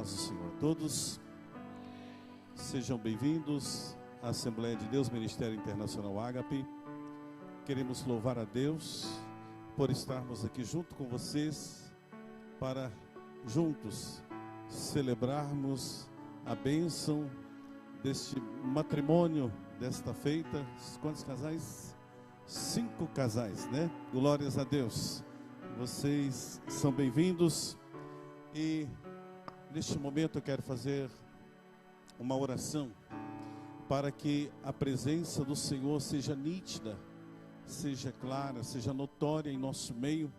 paz do Senhor a todos. Sejam bem-vindos à Assembleia de Deus, Ministério Internacional Ágape. Queremos louvar a Deus por estarmos aqui junto com vocês para juntos celebrarmos a bênção deste matrimônio, desta feita. Quantos casais? 5 casais, né? Glórias a Deus. Vocês são bem-vindos e neste momento eu quero fazer uma oração para que a presença do Senhor seja nítida, seja clara, seja notória em nosso meio,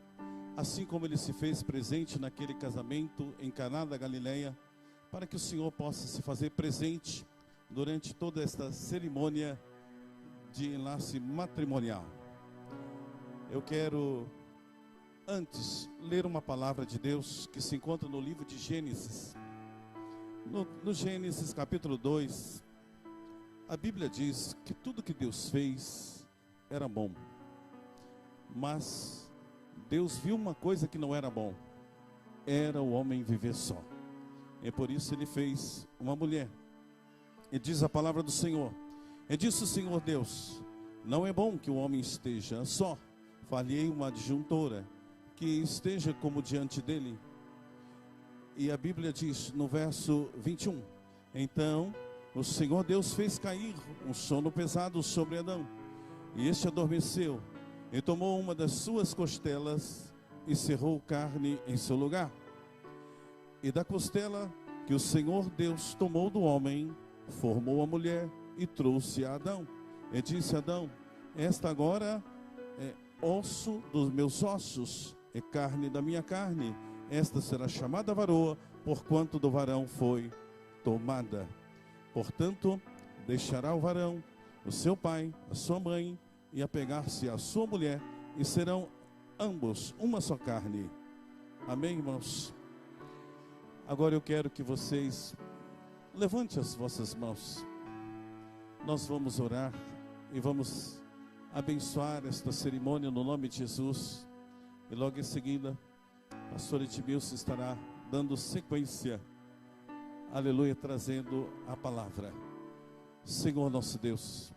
assim como Ele se fez presente naquele casamento em Caná da Galileia, para que o Senhor possa se fazer presente durante toda esta cerimônia de enlace matrimonial. Eu quero antes ler uma palavra de Deus que se encontra no livro de Gênesis. No Gênesis capítulo 2, a Bíblia diz que tudo que Deus fez era bom, mas Deus viu uma coisa que não era bom, era o homem viver só. E por isso Ele fez uma mulher. E diz a palavra do Senhor: e disse o Senhor Deus: não é bom que o homem esteja só, far-lhe-ei uma adjuntora que esteja como diante dele. E a Bíblia diz no verso 21: então o Senhor Deus fez cair um sono pesado sobre Adão, e este adormeceu, e tomou uma das suas costelas e cerrou carne em seu lugar. E da costela que o Senhor Deus tomou do homem, formou a mulher e trouxe a Adão. E disse Adão: esta agora é osso dos meus ossos, é carne da minha carne. Esta será chamada varoa, porquanto do varão foi tomada. Portanto, deixará o varão o seu pai, a sua mãe, e apegar-se à sua mulher, e serão ambos uma só carne. Amém, irmãos? Agora eu quero que vocês levante as vossas mãos. Nós vamos orar e vamos abençoar esta cerimônia no nome de Jesus. E logo em seguida, a pastora Edmilson estará dando sequência, aleluia, trazendo a palavra. Senhor nosso Deus,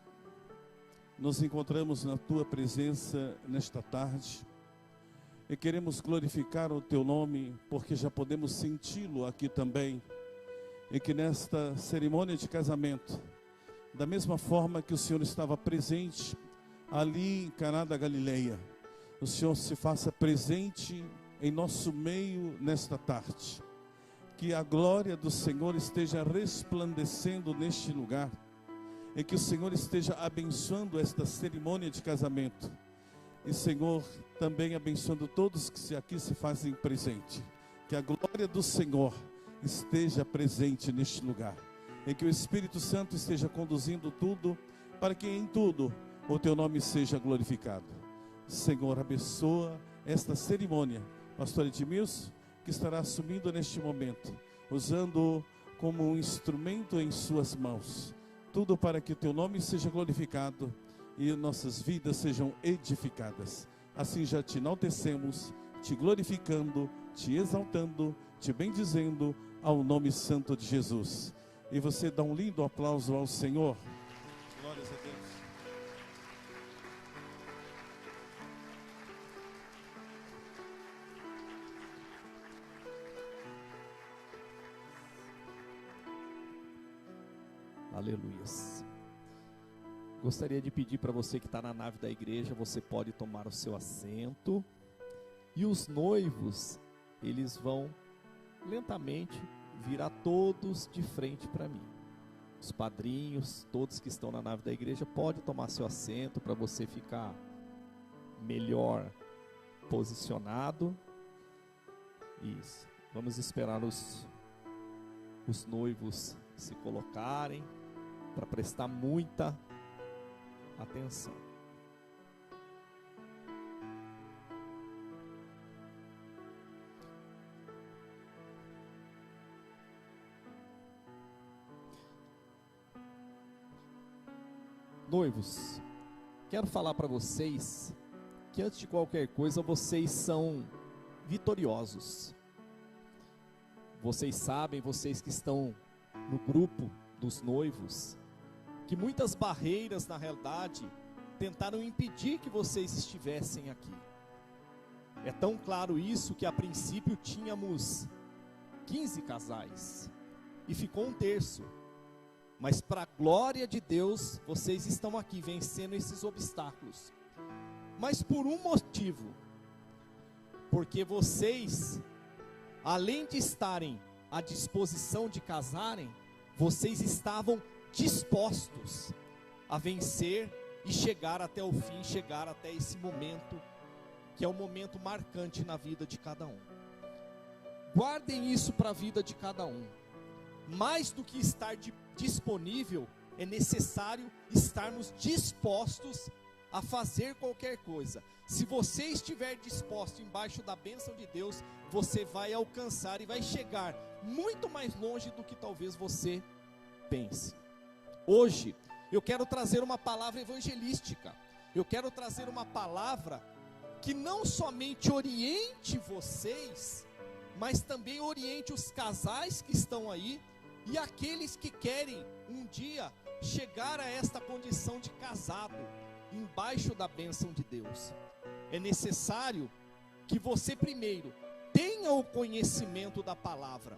nos encontramos na Tua presença nesta tarde e queremos glorificar o Teu nome, porque já podemos senti-lo aqui também. E que nesta cerimônia de casamento, da mesma forma que o Senhor estava presente ali em Caná da Galileia, o Senhor se faça presente em nosso meio nesta tarde. Que a glória do Senhor esteja resplandecendo neste lugar, e que o Senhor esteja abençoando esta cerimônia de casamento. E Senhor, também abençoando todos que aqui se fazem presente. Que a glória do Senhor esteja presente neste lugar, e que o Espírito Santo esteja conduzindo tudo, para que em tudo o Teu nome seja glorificado. Senhor, abençoa esta cerimônia, pastor Edmilson, que estará assumindo neste momento, usando como um instrumento em suas mãos, tudo para que o Teu nome seja glorificado e nossas vidas sejam edificadas. Assim já Te enaltecemos, Te glorificando, Te exaltando, Te bendizendo ao nome santo de Jesus. E você dá um lindo aplauso ao Senhor. Glórias a Deus. Aleluias. Gostaria de pedir para você que está na nave da igreja, você pode tomar o seu assento. E os noivos, eles vão lentamente virar todos de frente para mim. Os padrinhos, todos que estão na nave da igreja, pode tomar seu assento para você ficar melhor posicionado. Isso. Vamos esperar os noivos se colocarem para prestar muita atenção. Noivos, quero falar para vocês que antes de qualquer coisa vocês são vitoriosos. Vocês sabem, vocês que estão no grupo dos noivos, que muitas barreiras, na realidade, tentaram impedir que vocês estivessem aqui. É tão claro isso que a princípio tínhamos 15 casais e ficou um terço. Mas para a glória de Deus, vocês estão aqui vencendo esses obstáculos. Mas por um motivo, porque vocês, além de estarem à disposição de casarem, vocês estavam dispostos a vencer e chegar até o fim, chegar até esse momento, que é um momento marcante na vida de cada um. Guardem isso para a vida de cada um. Mais do que estar disponível, é necessário estarmos dispostos a fazer qualquer coisa. Se você estiver disposto embaixo da bênção de Deus, você vai alcançar e vai chegar muito mais longe do que talvez você pense. Hoje, eu quero trazer uma palavra evangelística. Eu quero trazer uma palavra que não somente oriente vocês, mas também oriente os casais que estão aí e aqueles que querem um dia chegar a esta condição de casado, embaixo da bênção de Deus. É necessário que você primeiro tenha o conhecimento da palavra,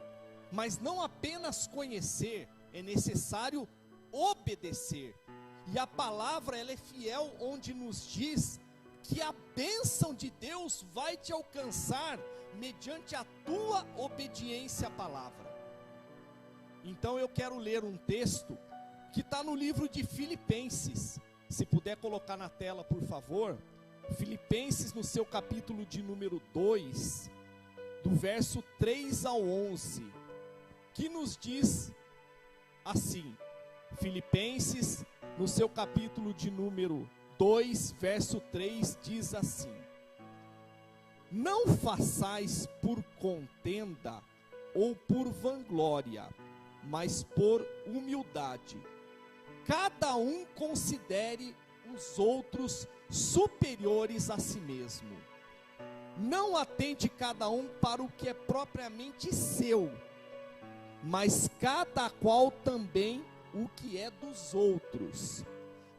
mas não apenas conhecer, é necessário obedecer. E a palavra, ela é fiel, onde nos diz que a bênção de Deus vai te alcançar mediante a tua obediência à palavra. Então eu quero ler um texto que está no livro de Filipenses. Se puder colocar na tela, por favor. Filipenses, no seu capítulo de número 2, do verso 3 ao 11, que nos diz assim. Filipenses, no seu capítulo de número 2, verso 3, diz assim: não façais por contenda ou por vanglória, mas por humildade. Cada um considere os outros superiores a si mesmo. Não atente cada um para o que é propriamente seu, mas cada qual também o que é dos outros.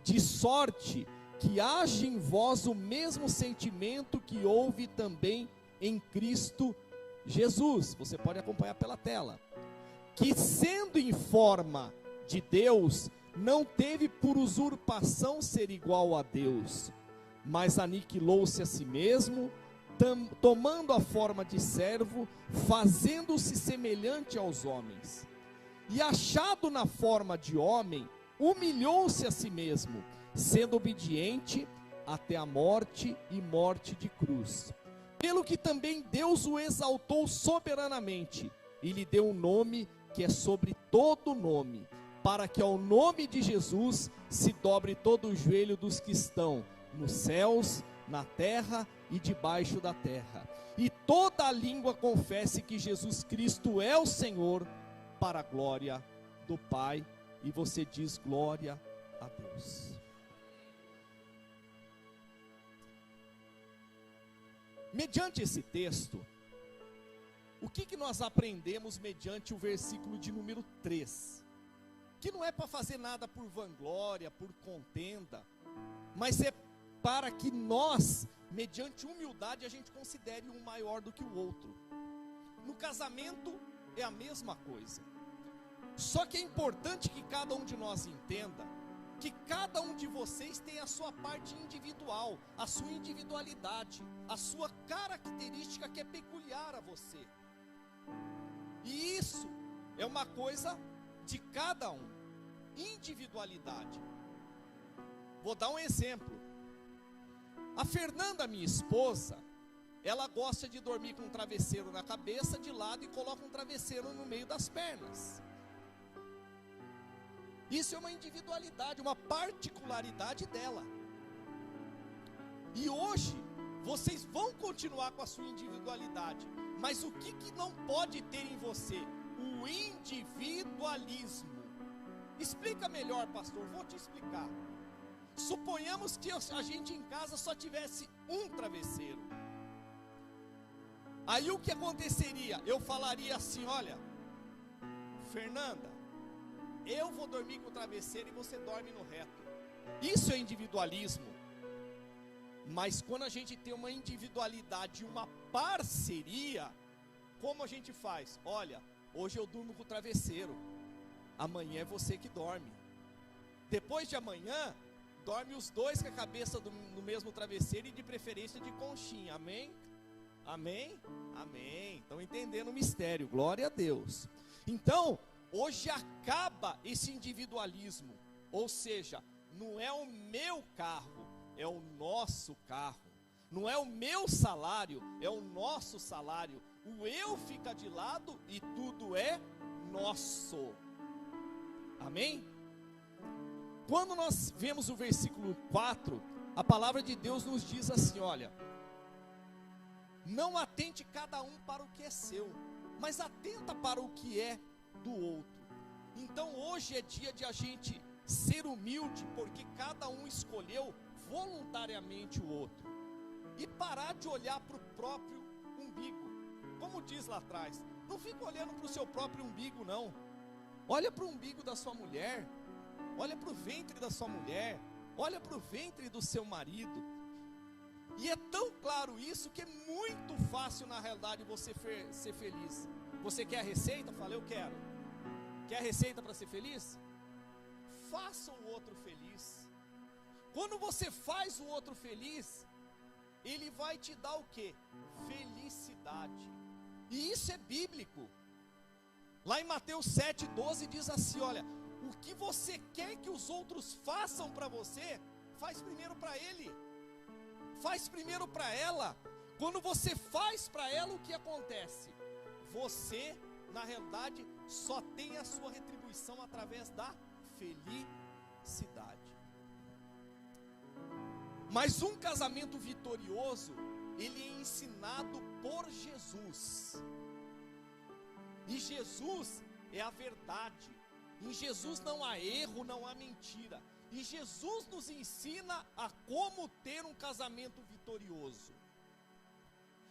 De sorte que haja em vós o mesmo sentimento que houve também em Cristo Jesus. Você pode acompanhar pela tela. Que sendo em forma de Deus, não teve por usurpação ser igual a Deus, mas aniquilou-se a si mesmo, tomando a forma de servo, fazendo-se semelhante aos homens. E achado na forma de homem, humilhou-se a si mesmo, sendo obediente até a morte e morte de cruz. Pelo que também Deus o exaltou soberanamente, e lhe deu um nome que é sobre todo nome, para que ao nome de Jesus se dobre todo o joelho dos que estão nos céus, na terra e debaixo da terra, e toda a língua confesse que Jesus Cristo é o Senhor, para a glória do Pai. E você diz glória a Deus. Mediante esse texto, o que nós aprendemos mediante o versículo de número 3? Que não é para fazer nada por vanglória, por contenda, mas é para que nós, mediante humildade, a gente considere um maior do que o outro. No casamento é a mesma coisa. Só que é importante que cada um de nós entenda que cada um de vocês tem a sua parte individual, a sua individualidade, a sua característica que é peculiar a você. E isso é uma coisa de cada um, individualidade. Vou dar um exemplo. A Fernanda, minha esposa, ela gosta de dormir com um travesseiro na cabeça de lado e coloca um travesseiro no meio das pernas. Isso é uma individualidade, uma particularidade dela. E hoje, vocês vão continuar com a sua individualidade. Mas o que não pode ter em você? O individualismo. Explica melhor, pastor, vou te explicar. Suponhamos que a gente em casa só tivesse um travesseiro. Aí o que aconteceria? Eu falaria assim: olha, Fernanda, eu vou dormir com o travesseiro e você dorme no reto. Isso é individualismo. Mas quando a gente tem uma individualidade, uma parceria, como a gente faz? Olha, hoje eu durmo com o travesseiro, amanhã é você que dorme. Depois de amanhã, dorme os dois com a cabeça no mesmo travesseiro e de preferência de conchinha. Amém? Amém? Amém. Estão entendendo o mistério, glória a Deus. Então, hoje acaba esse individualismo. Ou seja, não é o meu carro, é o nosso carro. Não é o meu salário, é o nosso salário. O eu fica de lado e tudo é nosso. Amém? Quando nós vemos o versículo 4, a palavra de Deus nos diz assim: olha, não atente cada um para o que é seu, mas atenta para o que é do outro. Então hoje é dia de a gente ser humilde, porque cada um escolheu voluntariamente o outro, e parar de olhar para o próprio umbigo. Como diz lá atrás, não fica olhando para o seu próprio umbigo, não. Olha para o umbigo da sua mulher, olha para o ventre da sua mulher, olha para o ventre do seu marido. E é tão claro isso que é muito fácil na realidade você ser feliz. Você quer a receita? Fala, eu quero. Quer a receita para ser feliz? Faça o outro feliz. Quando você faz o outro feliz, ele vai te dar o quê? Felicidade. E isso é bíblico. Lá em Mateus 7,12 diz assim: olha, o que você quer que os outros façam para você, faz primeiro para ele, faz primeiro para ela. Quando você faz para ela, o que acontece? Você, na realidade, só tem a sua retribuição através da felicidade. Mas um casamento vitorioso, ele é ensinado por Jesus. E Jesus é a verdade. Em Jesus não há erro, não há mentira. E Jesus nos ensina a como ter um casamento vitorioso.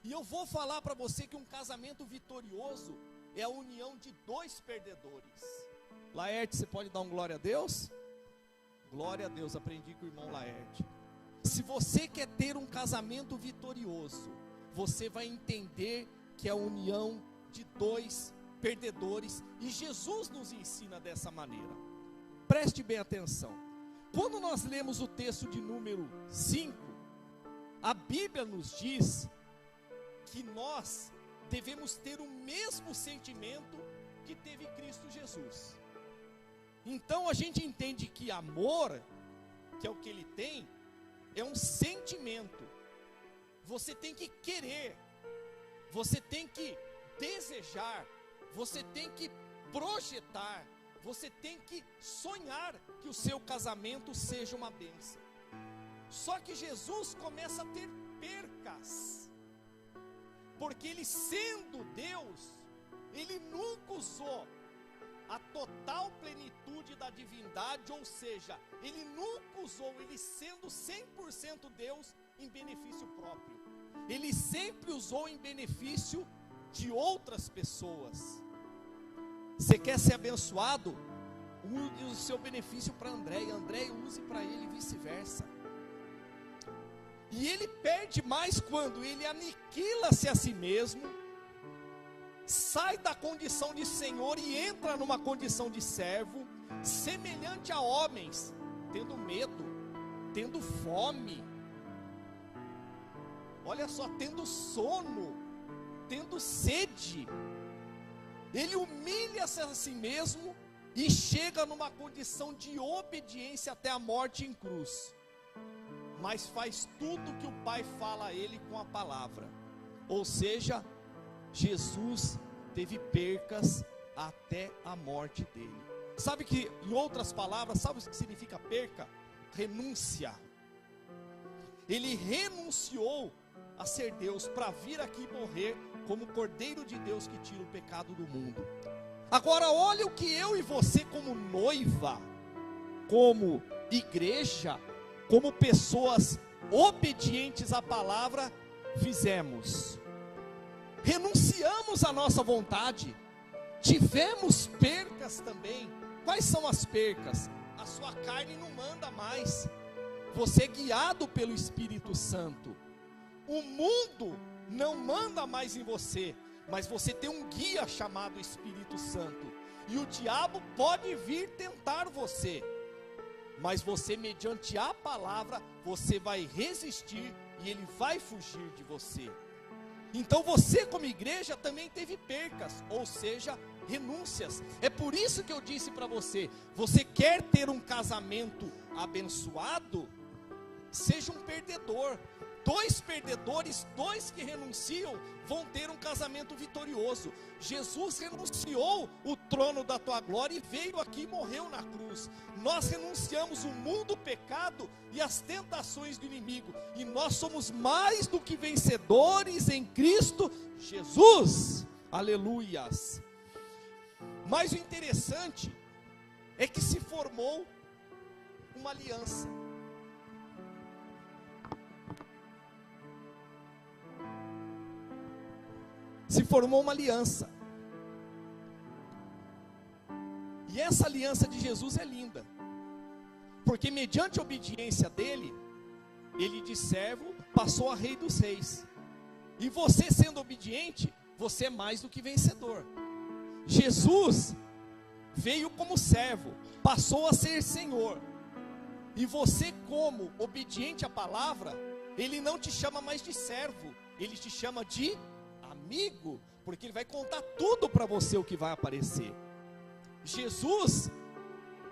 E eu vou falar para você que um casamento vitorioso é a união de dois perdedores. Laerte, você pode dar um glória a Deus? Glória a Deus, aprendi com o irmão Laerte. Se você quer ter um casamento vitorioso, você vai entender que é a união de dois perdedores, e Jesus nos ensina dessa maneira. Preste bem atenção. Quando nós lemos o texto de número 5, a Bíblia nos diz que nós devemos ter o mesmo sentimento que teve Cristo Jesus. Então a gente entende que amor, que é o que ele tem, é um sentimento. Você tem que querer, você tem que desejar, você tem que projetar, você tem que sonhar que o seu casamento seja uma bênção. Só que Jesus começa a ter percas, porque ele, sendo Deus, ele nunca usou a total plenitude da divindade, ou seja, ele nunca usou, ele sendo 100% Deus, em benefício próprio. Ele sempre usou em benefício de outras pessoas. Você quer ser abençoado? Use o seu benefício para André, e André use para ele, e vice-versa. E ele perde mais quando ele aniquila-se a si mesmo, sai da condição de Senhor e entra numa condição de servo, semelhante a homens, tendo medo, tendo fome, olha só, tendo sono, tendo sede. Ele humilha-se a si mesmo e chega numa condição de obediência até a morte em cruz. Mas faz tudo que o Pai fala a ele com a palavra. Ou seja, Jesus teve percas até a morte dele. Sabe que, em outras palavras, sabe o que significa perca? Renúncia. Ele renunciou a ser Deus para vir aqui morrer como Cordeiro de Deus que tira o pecado do mundo. Agora olha o que eu e você, como noiva, como igreja, como pessoas obedientes à palavra, fizemos. renunciamos à nossa vontade, tivemos percas também. Quais são as percas? A sua carne não manda mais, você é guiado pelo Espírito Santo. O mundo não manda mais em você, mas você tem um guia chamado Espírito Santo. E o diabo pode vir tentar você, mas você, mediante a palavra, você vai resistir e ele vai fugir de você. Então você, como igreja, também teve percas, ou seja, renúncias. É por isso que eu disse para você: você quer ter um casamento abençoado? Seja um perdedor. 2 perdedores, 2 que renunciam, vão ter um casamento vitorioso. Jesus renunciou o trono da tua glória e veio aqui e morreu na cruz. Nós renunciamos o mundo, o pecado e as tentações do inimigo, e nós somos mais do que vencedores em Cristo Jesus. Aleluias. Mas o interessante é que se formou uma aliança. Se formou uma aliança. E essa aliança de Jesus é linda, porque mediante a obediência dele, ele de servo passou a rei dos reis. E você, sendo obediente, você é mais do que vencedor. Jesus veio como servo, passou a ser Senhor. E você, como obediente à palavra, ele não te chama mais de servo, ele te chama de amigo, porque ele vai contar tudo para você o que vai aparecer. Jesus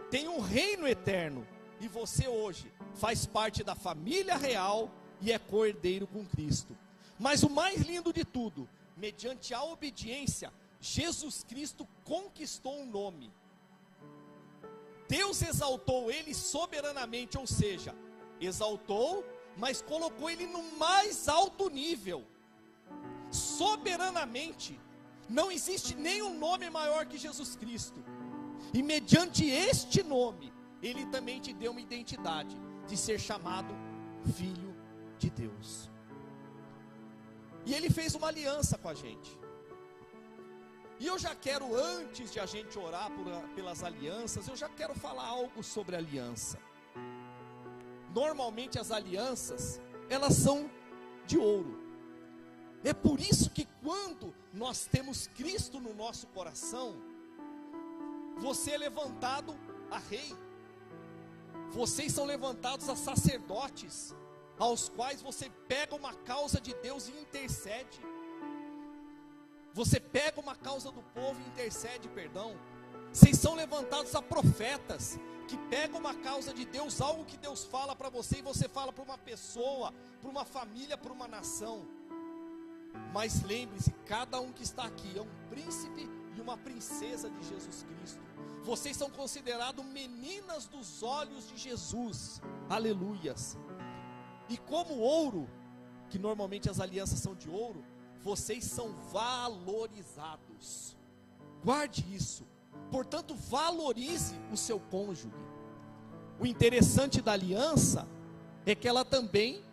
tem um reino eterno, e você hoje faz parte da família real e é co-herdeiro com Cristo. Mas o mais lindo de tudo, mediante a obediência, Jesus Cristo conquistou um nome. Deus exaltou ele soberanamente, ou seja, exaltou, mas colocou ele no mais alto nível. Soberanamente, não existe nenhum nome maior que Jesus Cristo, e mediante este nome, ele também te deu uma identidade de ser chamado Filho de Deus. E ele fez uma aliança com a gente. E eu já quero, antes de a gente orar pelas alianças, eu já quero falar algo sobre aliança. Normalmente as alianças, elas são de ouro. É por isso que quando nós temos Cristo no nosso coração, você é levantado a rei, vocês são levantados a sacerdotes, aos quais você pega uma causa de Deus e intercede. Você pega uma causa do povo e intercede, perdão. Vocês são levantados a profetas, que pegam uma causa de Deus, algo que Deus fala para você, e você fala para uma pessoa, para uma família, para uma nação. Mas lembre-se, cada um que está aqui é um príncipe e uma princesa de Jesus Cristo. Vocês são considerados meninas dos olhos de Jesus. Aleluias. E como ouro, que normalmente as alianças são de ouro, vocês são valorizados. Guarde isso. Portanto, valorize o seu cônjuge. O interessante da aliança é que ela também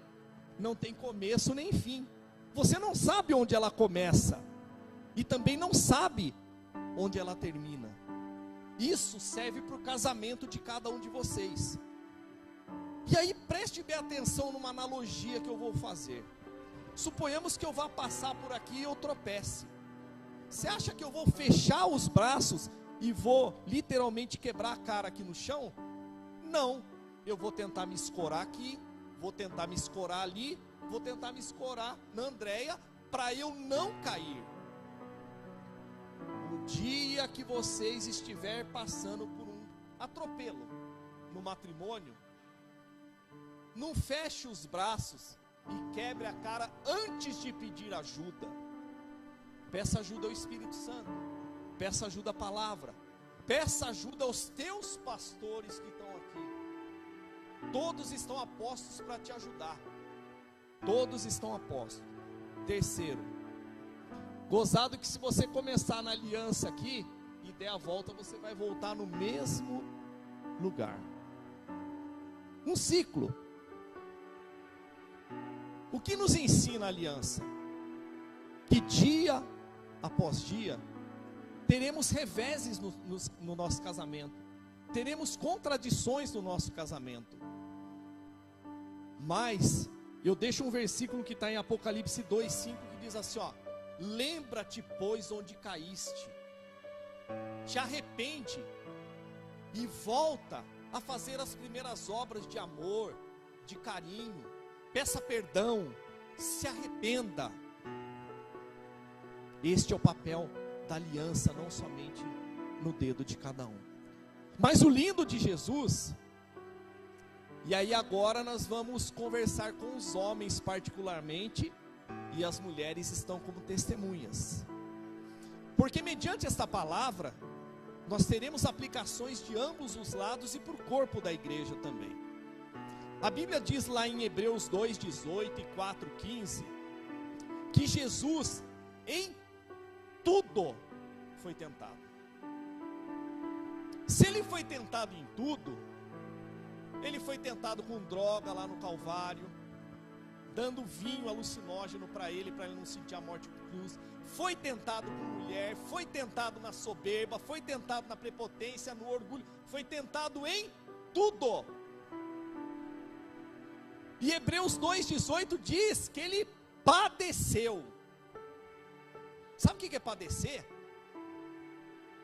não tem começo nem fim. Você não sabe onde ela começa, e também não sabe onde ela termina. Isso serve para o casamento de cada um de vocês. E aí preste bem atenção numa analogia que eu vou fazer. Suponhamos que eu vá passar por aqui e eu tropece. Você acha que eu vou fechar os braços e vou literalmente quebrar a cara aqui no chão? Não, eu vou tentar me escorar aqui, vou tentar me escorar ali, vou tentar me escorar na Andréia, para eu não cair. O dia que vocês estiver passando por um atropelo no matrimônio, não feche os braços e quebre a cara antes de pedir ajuda. Peça ajuda ao Espírito Santo, peça ajuda à palavra, peça ajuda aos teus pastores que estão aqui. Todos estão a postos para te ajudar. Todos estão a postos. Terceiro, gozado que se você começar na aliança aqui e der a volta, você vai voltar no mesmo lugar. Um ciclo. O que nos ensina a aliança? que dia após dia teremos reveses no nosso casamento, teremos contradições no nosso casamento. Mas eu deixo um versículo que está em Apocalipse 2:5, que diz assim, ó: lembra-te, pois, onde caíste, te arrepende e volta a fazer as primeiras obras de amor, de carinho, peça perdão, se arrependa. Este é o papel da aliança, não somente no dedo de cada um. Mas o lindo de Jesus, e aí agora nós vamos conversar com os homens particularmente, e as mulheres estão como testemunhas, porque mediante esta palavra, nós teremos aplicações de ambos os lados e para o corpo da igreja também. A Bíblia diz lá em Hebreus 2:18 e 4:15, que Jesus em tudo foi tentado. Se ele foi tentado em tudo, ele foi tentado com droga lá no Calvário, dando vinho alucinógeno para ele não sentir a morte por cruz. Foi tentado com mulher, foi tentado na soberba, foi tentado na prepotência, no orgulho, foi tentado em tudo. E Hebreus 2:18 diz que ele padeceu. Sabe o que é padecer?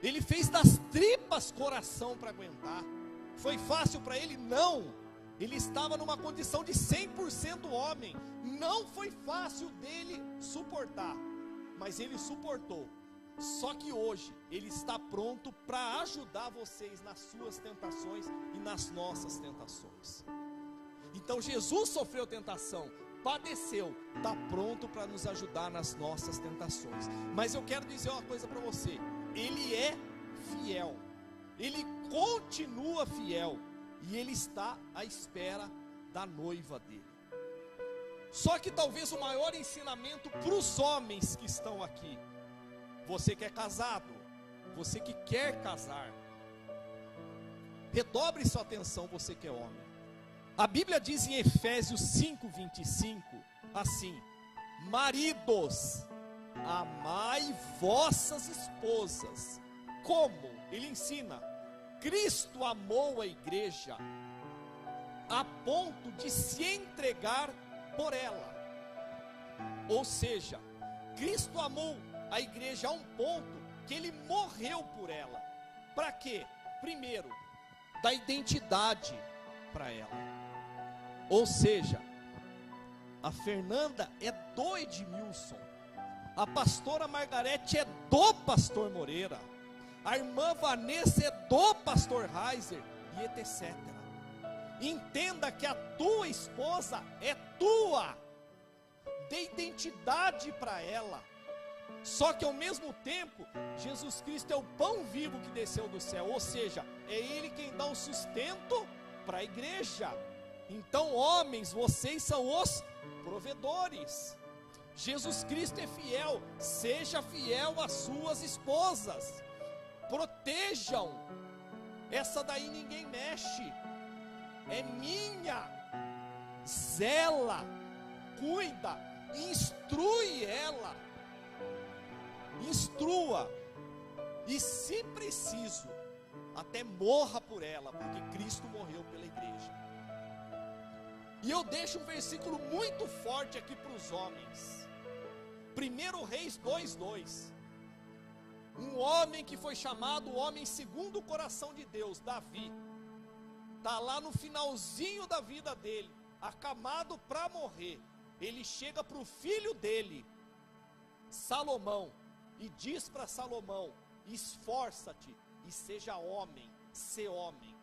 Ele fez das tripas coração para aguentar. Foi fácil para ele? Não. Ele estava numa condição de 100% homem. Não foi fácil dele suportar, mas ele suportou. Só que hoje ele está pronto para ajudar vocês nas suas tentações e nas nossas tentações. Então Jesus sofreu tentação, padeceu, está pronto para nos ajudar nas nossas tentações. Mas eu quero dizer uma coisa para você: ele é fiel, ele continua fiel, e ele está à espera da noiva dele. Só que talvez o maior ensinamento para os homens que estão aqui, você que é casado, você que quer casar, redobre sua atenção, você que é homem. A Bíblia diz em Efésios 5:25 assim: maridos, amai vossas esposas, como? Ele ensina: Cristo amou a igreja, a ponto de se entregar por ela. Ou seja, Cristo amou a igreja a um ponto que ele morreu por ela. Para quê? Primeiro, dar identidade para ela. Ou seja, a Fernanda é do Edmilson, a pastora Margarete é do pastor Moreira, a irmã Vanessa é do pastor Heiser, e etc. Entenda que a tua esposa é tua, dê identidade para ela. Só que ao mesmo tempo, Jesus Cristo é o pão vivo que desceu do céu, ou seja, é Ele quem dá o sustento para a igreja. Então, homens, vocês são os provedores. Jesus Cristo é fiel, seja fiel às suas esposas, protejam. Essa daí ninguém mexe, é minha. Zela, cuida, instrui ela, instrua, e se preciso, até morra por ela, porque Cristo morreu pela igreja. E eu deixo um versículo muito forte aqui para os homens. 1 Reis 2:2. Um homem que foi chamado o homem segundo o coração de Deus, Davi, está lá no finalzinho da vida dele, acamado para morrer. Ele chega para o filho dele, Salomão, e diz para Salomão: esforça-te e seja homem, sê homem.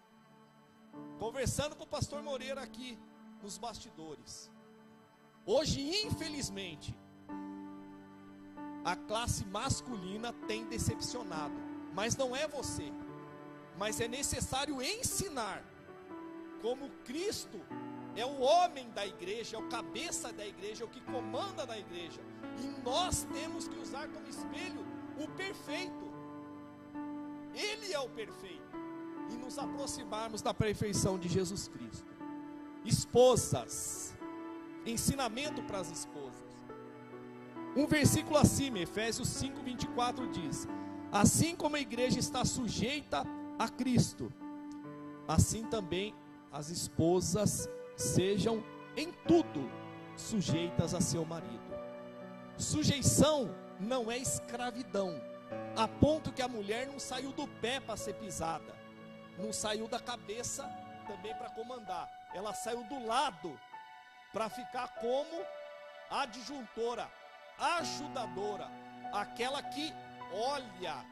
Conversando com o pastor Moreira aqui nos bastidores, hoje infelizmente a classe masculina tem decepcionado, mas não é você, mas é necessário ensinar como Cristo é o homem da igreja, é o cabeça da igreja, é o que comanda da igreja, e nós temos que usar como espelho o perfeito. Ele é o perfeito, e nos aproximarmos da perfeição de Jesus Cristo. Esposas, ensinamento para as esposas. Um versículo acima, Efésios 5:24 diz: assim como a igreja está sujeita a Cristo, assim também as esposas sejam em tudo sujeitas a seu marido. Sujeição não é escravidão, a ponto que a mulher não saiu do pé para ser pisada, não saiu da cabeça também para comandar, ela saiu do lado para ficar como adjuntora, ajudadora, aquela que olha,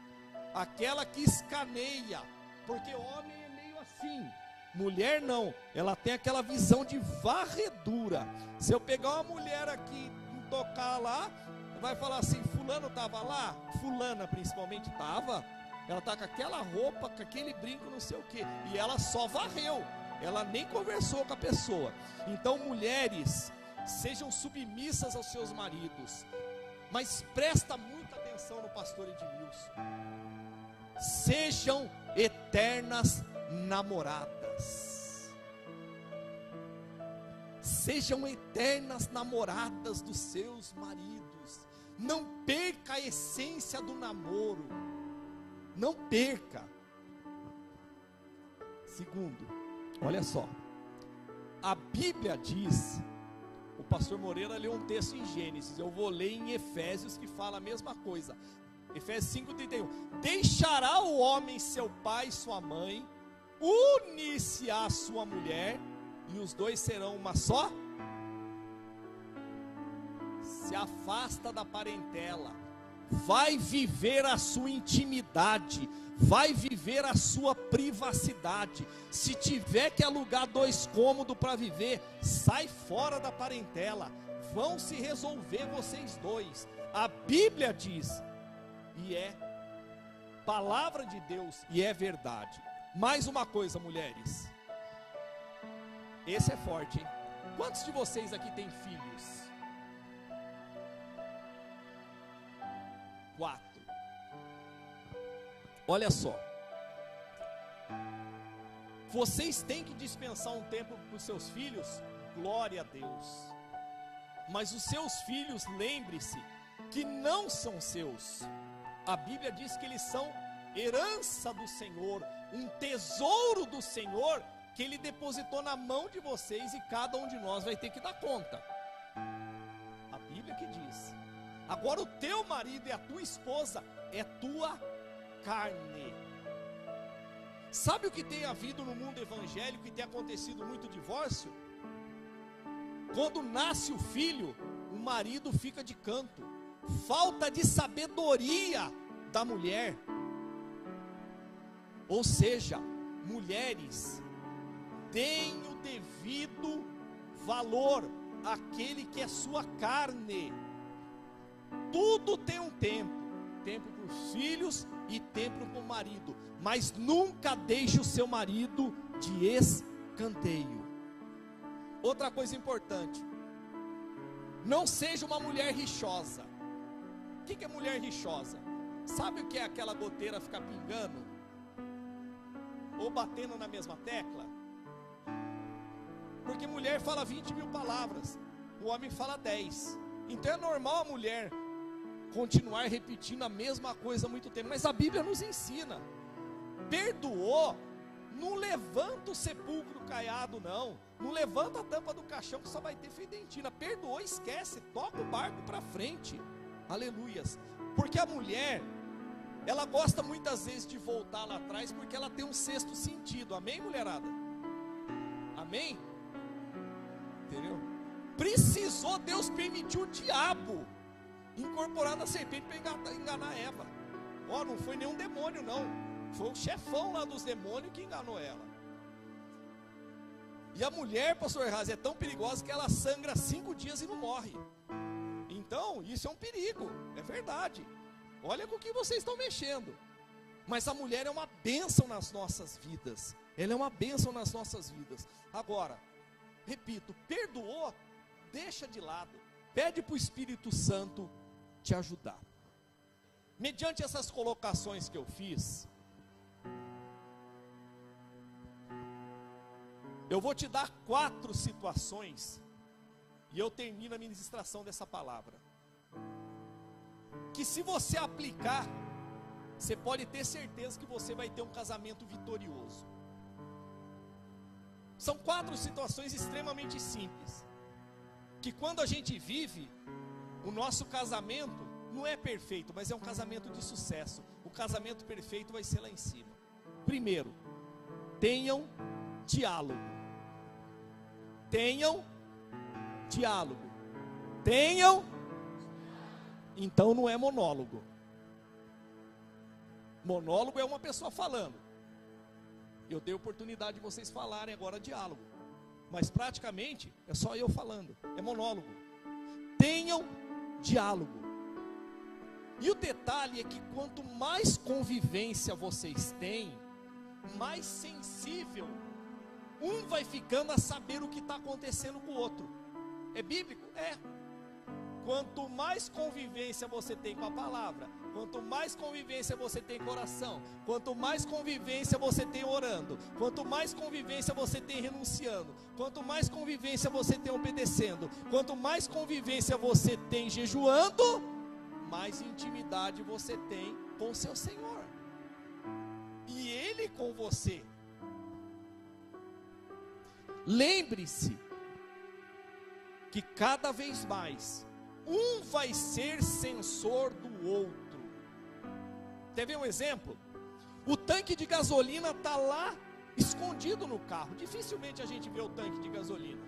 aquela que escaneia, porque homem é meio assim, mulher não, ela tem aquela visão de varredura. Se eu pegar uma mulher aqui e tocar lá, vai falar assim: fulano estava lá, fulana principalmente estava, ela está com aquela roupa, com aquele brinco, não sei o que, e ela só varreu, ela nem conversou com a pessoa. Então, mulheres, sejam submissas aos seus maridos, mas presta muita atenção no pastor Edmilson: sejam eternas namoradas, sejam eternas namoradas dos seus maridos, não perca a essência do namoro, não perca. Segundo, olha só, a Bíblia diz, o pastor Moreira leu um texto em Gênesis, eu vou ler em Efésios que fala a mesma coisa, Efésios 5:31, deixará o homem seu pai e sua mãe, unir-se à sua mulher, e os dois serão uma só. Se afasta da parentela, vai viver a sua intimidade, vai viver a sua privacidade. Se tiver que alugar 2 cômodos para viver, sai fora da parentela, vão se resolver vocês dois. A Bíblia diz, e é palavra de Deus, e é verdade. Mais uma coisa, mulheres, esse é forte, hein? Quantos de vocês aqui têm filhos? 4. Olha só, vocês têm que dispensar um tempo para os seus filhos, glória a Deus, mas os seus filhos, lembre-se, que não são seus. A Bíblia diz que eles são herança do Senhor, um tesouro do Senhor, que Ele depositou na mão de vocês, e cada um de nós vai ter que dar conta. A Bíblia que diz. Agora o teu marido e a tua esposa é tua carne. Sabe o que tem havido no mundo evangélico e tem acontecido muito divórcio? Quando nasce o filho, o marido fica de canto. Falta de sabedoria da mulher. Ou seja, mulheres, deem o devido valor àquele que é sua carne. Tudo tem um tempo, tempo para os filhos e tempo para o marido, mas nunca deixe o seu marido de escanteio. Outra coisa importante, não seja uma mulher rixosa. O que é mulher rixosa? Sabe o que é aquela goteira ficar pingando? Ou batendo na mesma tecla? Porque mulher fala 20.000 palavras, o homem fala 10. Então é normal a mulher continuar repetindo a mesma coisa há muito tempo. Mas a Bíblia nos ensina: perdoou, não levanta o sepulcro caiado, não levanta a tampa do caixão que só vai ter fedentina. Perdoou, esquece, toca o barco para frente. Aleluias. Porque a mulher, ela gosta muitas vezes de voltar lá atrás, porque ela tem um sexto sentido. Amém, mulherada? Amém? Entendeu? Precisou Deus permitir o diabo incorporar na serpente para enganar Eva. Ó, não foi nenhum demônio não, foi o chefão lá dos demônios que enganou ela. E a mulher, pastor Erraz, é tão perigosa que ela sangra 5 dias e não morre. Então, isso é um perigo, é verdade. Olha com o que vocês estão mexendo. Mas a mulher é uma bênção nas nossas vidas. Ela é uma bênção nas nossas vidas. Agora, repito, perdoou, deixa de lado. Pede para o Espírito Santo te ajudar. Mediante essas colocações que eu fiz, eu vou te dar 4 situações, e eu termino a ministração dessa palavra. que se você aplicar, você pode ter certeza que você vai ter um casamento vitorioso. São 4 situações extremamente simples, que quando a gente vive, o nosso casamento não é perfeito, mas é um casamento de sucesso. O casamento perfeito vai ser lá em cima. Primeiro, tenham diálogo. Tenham diálogo. Tenham. Então não é monólogo. Monólogo é uma pessoa falando. Eu dei oportunidade de vocês falarem agora diálogo, mas praticamente é só eu falando, é monólogo. Tenham diálogo. E o detalhe é que quanto mais convivência vocês têm, mais sensível um vai ficando a saber o que está acontecendo com o outro. É bíblico? É. Quanto mais convivência você tem com a palavra, quanto mais convivência você tem com oração, quanto mais convivência você tem orando, quanto mais convivência você tem renunciando, quanto mais convivência você tem obedecendo, quanto mais convivência você tem jejuando, mais intimidade você tem com o seu Senhor e Ele com você. Lembre-se que cada vez mais um vai ser censor do outro. Quer ver um exemplo? O tanque de gasolina está lá escondido no carro. Dificilmente a gente vê o tanque de gasolina.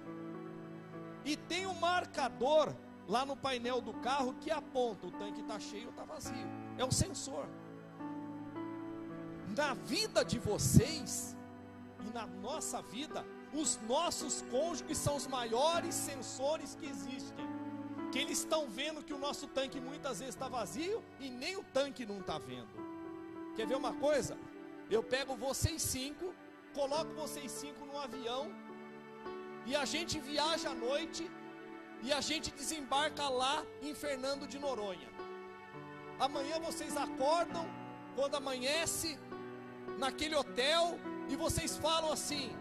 E tem um marcador lá no painel do carro que aponta: o tanque está cheio ou está vazio. É um sensor. Na vida de vocês e na nossa vida, os nossos cônjuges são os maiores sensores que existem. Que eles estão vendo que o nosso tanque muitas vezes está vazio e nem o tanque não está vendo. Quer ver uma coisa? Eu pego vocês 5, coloco vocês 5 no avião e a gente viaja à noite e a gente desembarca lá em Fernando de Noronha. Amanhã vocês acordam, quando amanhece, naquele hotel, e vocês falam assim: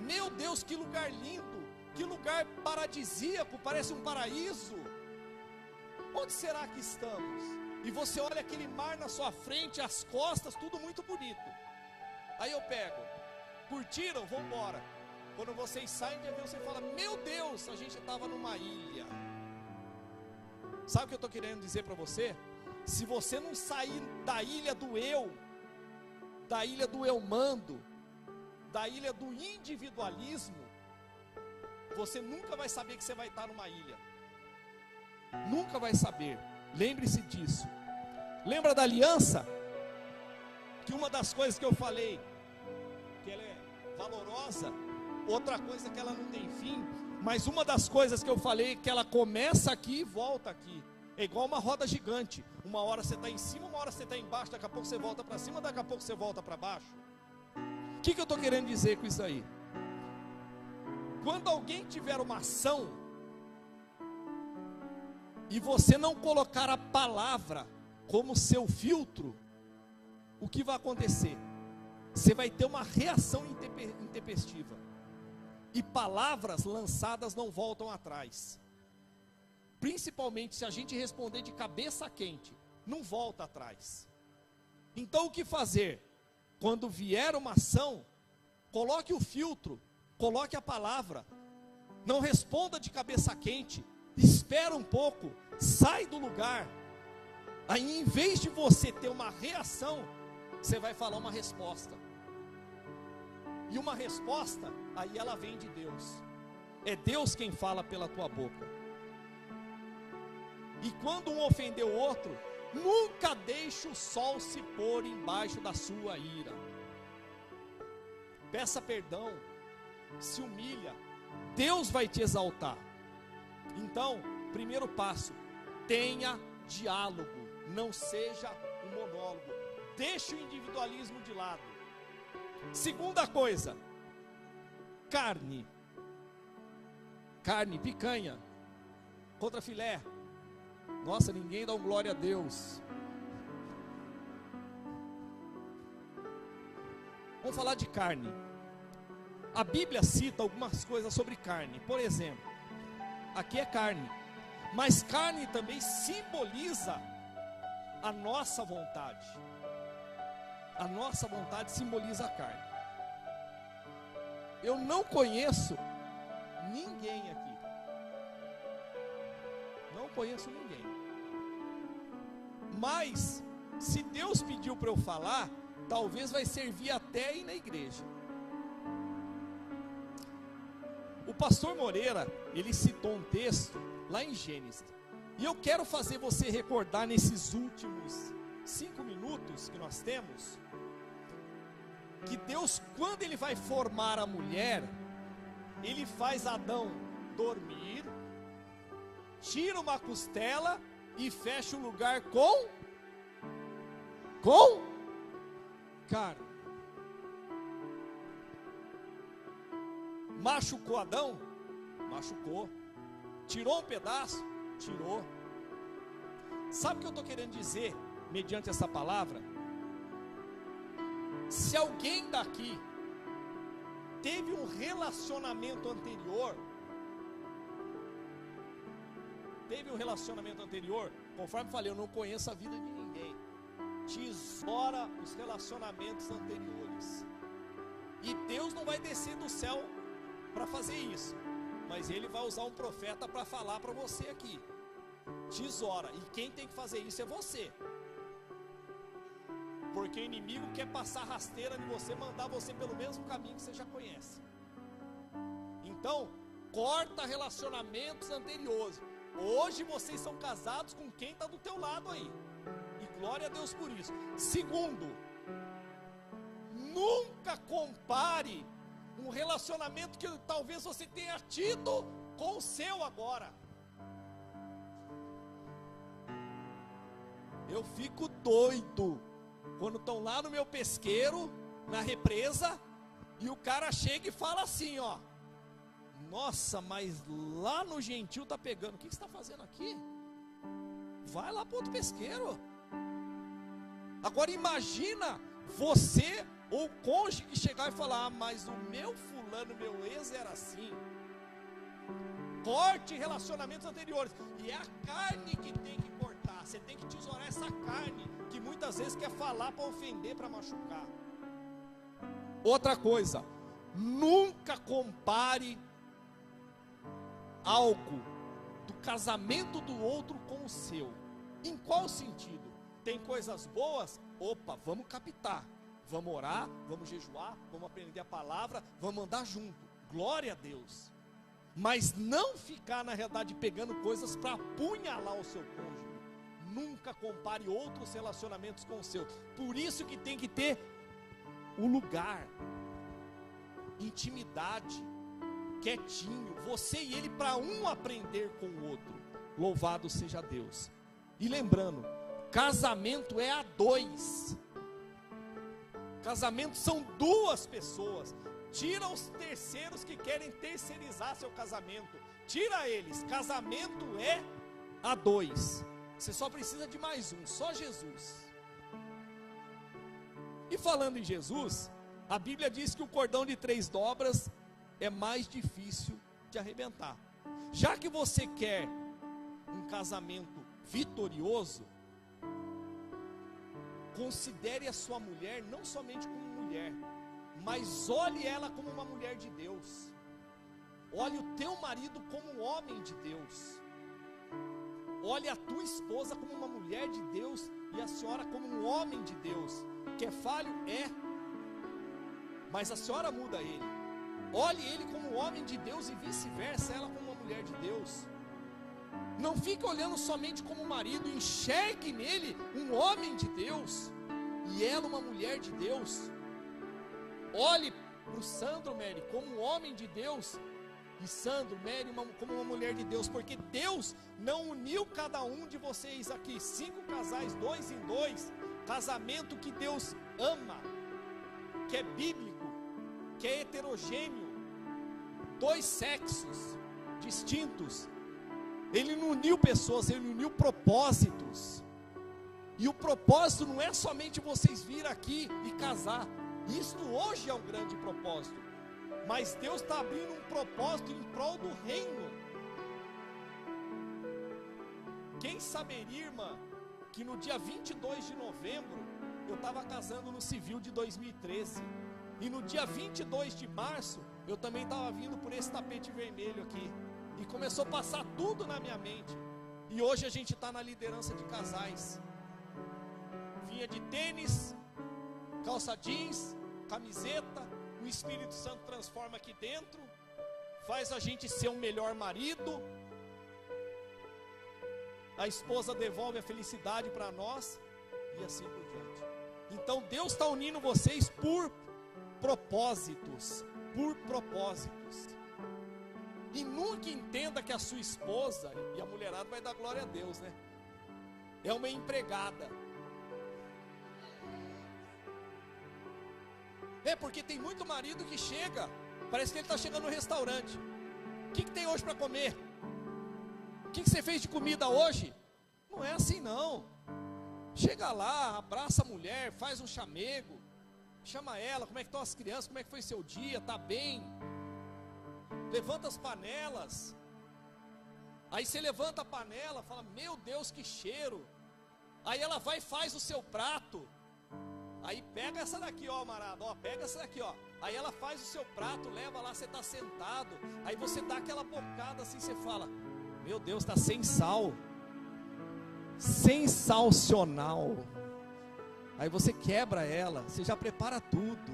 meu Deus, que lugar lindo, que lugar paradisíaco, parece um paraíso. Onde será que estamos? E você olha aquele mar na sua frente, as costas, tudo muito bonito. Aí eu pego: curtiram? Vamos embora. Quando vocês saem de avião, você fala: meu Deus, a gente estava numa ilha. Sabe o que eu estou querendo dizer para você? Se você não sair da ilha do eu, da ilha do eu mando, da ilha do individualismo, você nunca vai saber que você vai estar numa ilha. Nunca vai saber. Lembre-se disso. Lembra da aliança? Que uma das coisas que eu falei, que ela é valorosa, outra coisa que ela não tem fim, mas uma das coisas que eu falei, que ela começa aqui e volta aqui. É igual uma roda gigante. Uma hora você está em cima, uma hora você está embaixo, daqui a pouco você volta para cima, daqui a pouco você volta para baixo. O que eu estou querendo dizer com isso aí? Quando alguém tiver uma ação e você não colocar a palavra como seu filtro, o que vai acontecer? Você vai ter uma reação intempestiva. E palavras lançadas não voltam atrás. Principalmente se a gente responder de cabeça quente, não volta atrás. Então o que fazer? Quando vier uma ação, coloque o filtro, coloque a palavra. Não responda de cabeça quente. Espera um pouco, sai do lugar. Aí, em vez de você ter uma reação, você vai falar uma resposta. E uma resposta, aí ela vem de Deus. É Deus quem fala pela tua boca. E quando um ofendeu o outro, nunca deixe o sol se pôr embaixo da sua ira. Peça perdão, se humilha, Deus vai te exaltar. Então, primeiro passo: tenha diálogo, não seja um monólogo, deixe o individualismo de lado. Segunda coisa, carne, picanha, contra filé. Nossa, ninguém dá um glória a Deus. Vamos falar de carne. A Bíblia cita algumas coisas sobre carne. Por exemplo, aqui é carne, mas carne também simboliza a nossa vontade. A nossa vontade simboliza a carne. Eu não conheço ninguém aqui. Não conheço ninguém. Mas, se Deus pediu para eu falar, talvez vai servir até ir na igreja. O pastor Moreira, ele citou um texto lá em Gênesis. E eu quero fazer você recordar nesses últimos 5 minutos que nós temos, que Deus, quando Ele vai formar a mulher, Ele faz Adão dormir, tira uma costela e fecha o lugar com carne. Machucou Adão? Machucou. Tirou um pedaço? Tirou. Sabe o que eu estou querendo dizer, mediante essa palavra? Se alguém daqui teve um relacionamento anterior, conforme eu falei, eu não conheço a vida de ninguém. Tesoura os relacionamentos anteriores. E Deus não vai descer do céu para fazer isso, mas Ele vai usar um profeta para falar para você aqui. Tesoura, e quem tem que fazer isso é você. Porque o inimigo quer passar rasteira em você, mandar você pelo mesmo caminho que você já conhece. Então, corta relacionamentos anteriores. Hoje vocês são casados com quem está do teu lado aí. E glória a Deus por isso. Segundo, nunca compare um relacionamento que talvez você tenha tido com o seu agora. Eu fico doido quando estão lá no meu pesqueiro, na represa, e o cara chega e fala assim, ó: nossa, mas lá no Gentil tá pegando. O que você está fazendo aqui? Vai lá para outro pesqueiro. Agora imagina você ou o cônjuge que chegar e falar: ah, mas o meu fulano, meu ex era assim. Corte relacionamentos anteriores. E é a carne que tem que cortar. Você tem que tesourar essa carne que muitas vezes quer falar para ofender, para machucar. Outra coisa, nunca compare algo do casamento do outro com o seu. Em qual sentido? Tem coisas boas? Opa, vamos captar. Vamos orar, vamos jejuar, vamos aprender a palavra, vamos andar junto. Glória a Deus. Mas não ficar na realidade pegando coisas para apunhalar o seu cônjuge. Nunca compare outros relacionamentos com o seu. Por isso que tem que ter o lugar, intimidade, quietinho, você e ele, para um aprender com o outro. Louvado seja Deus. E lembrando, casamento é a dois. Casamento são duas pessoas. Tira os terceiros que querem terceirizar seu casamento. Tira eles. Casamento é a dois. Você só precisa de mais um, só Jesus. E falando em Jesus, a Bíblia diz que o cordão de 3 dobras é mais difícil de arrebentar. Já que você quer um casamento vitorioso, considere a sua mulher não somente como mulher, mas olhe ela como uma mulher de Deus. Olhe o teu marido como um homem de Deus. Olhe a tua esposa como uma mulher de Deus e a senhora como um homem de Deus. Que é falho? É. Mas a senhora muda ele. Olhe ele como um homem de Deus e vice-versa, ela como uma mulher de Deus. Não fique olhando somente como marido, enxergue nele um homem de Deus e ela uma mulher de Deus. Olhe para o Sandro, Mary, como um homem de Deus e Sandro, Mary, como uma mulher de Deus, porque Deus não uniu cada um de vocês aqui, 5 casais, 2 em 2, casamento que Deus ama, que é bíblico, que é heterogêneo, 2 sexos distintos. Ele não uniu pessoas, ele uniu propósitos. E o propósito não é somente vocês vir aqui e casar. Isto hoje é um grande propósito. Mas Deus está abrindo um propósito em prol do reino. Quem saberia, irmã, que no dia 22 de novembro eu estava casando no civil de 2013. E no dia 22 de março eu também estava vindo por esse tapete vermelho aqui. E começou a passar tudo na minha mente. E hoje a gente está na liderança de casais. Vinha de tênis, calça jeans, camiseta. O Espírito Santo transforma aqui dentro, faz a gente ser um melhor marido. A esposa devolve a felicidade para nós e assim por diante. Então Deus está unindo vocês por propósitos, por propósitos. E nunca entenda que a sua esposa, e a mulherada vai dar glória a Deus, né? É uma empregada. É porque tem muito marido que chega, parece que ele está chegando no restaurante. O que tem hoje para comer? O que você fez de comida hoje? Não é assim não. Chega lá, abraça a mulher, faz um chamego, chama ela, como é que estão as crianças, como é que foi seu dia, está bem? Levanta as panelas. Aí você levanta a panela, fala, meu Deus, que cheiro. Aí ela vai e faz o seu prato. Aí pega essa daqui, ó, amarado, ó, pega essa daqui, ó. Aí ela faz o seu prato, leva lá, você está sentado. Aí você dá aquela bocada assim, você fala, meu Deus, está sem sal. Sensacional. Aí você quebra ela, você já prepara tudo.